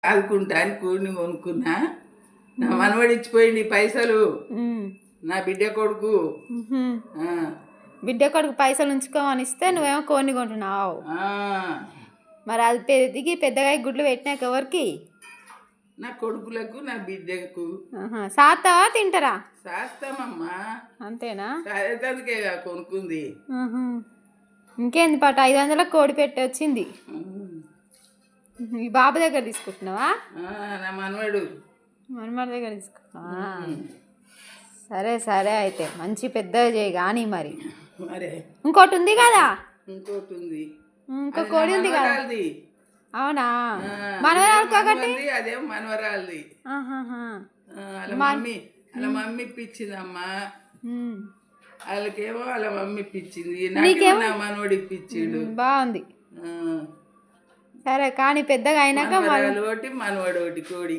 ఆదుకుంటాను కూడిని కొనుక్కున్నా. నా మనవడు ఇచ్చిపోయింది పైసలు, నా బిడ్డ కొడుకు. బిడ్డ కొడుకు పైసలు ఉంచుకోమని ఇస్తే నువ్వేమో కోడిని కొంటున్నావు. మరి అది పెద్దగా గుడ్లు పెట్టినాక ఎవరికి? నా కొడుకులకు, నా బిడ్డకు. సాస్తావా తింటారా? శాస్తామమ్మా. అంతేనా? సాదేదానికే కొనుక్కుంది. ఇంకేంది పాట 500 కోడి పెట్టి వచ్చింది. ఈ బాబు దగ్గర తీసుకుంటున్నావా? నా మనవడు దగ్గర తీసుకుంటున్నావా? సరే సరే, అయితే మంచి పెద్దగా చేయి కానీ మరి. ఇంకోటి ఉంది కదా, ఇంకో కోడి ఉంది కదా. అవునా? మనవరాలు కాబట్టి అదే మనవరాలది. అలా మమ్మీ ఇప్పించిందమ్మా. వాళ్ళకేమో వాళ్ళ మమ్మీ ఇప్పించింది, నాకేమో నా మనవడు ఇప్పించిండు. బాగుంది. సరే కానీ పెద్దగా అయినాక మనవడు ఒకటి కోడి.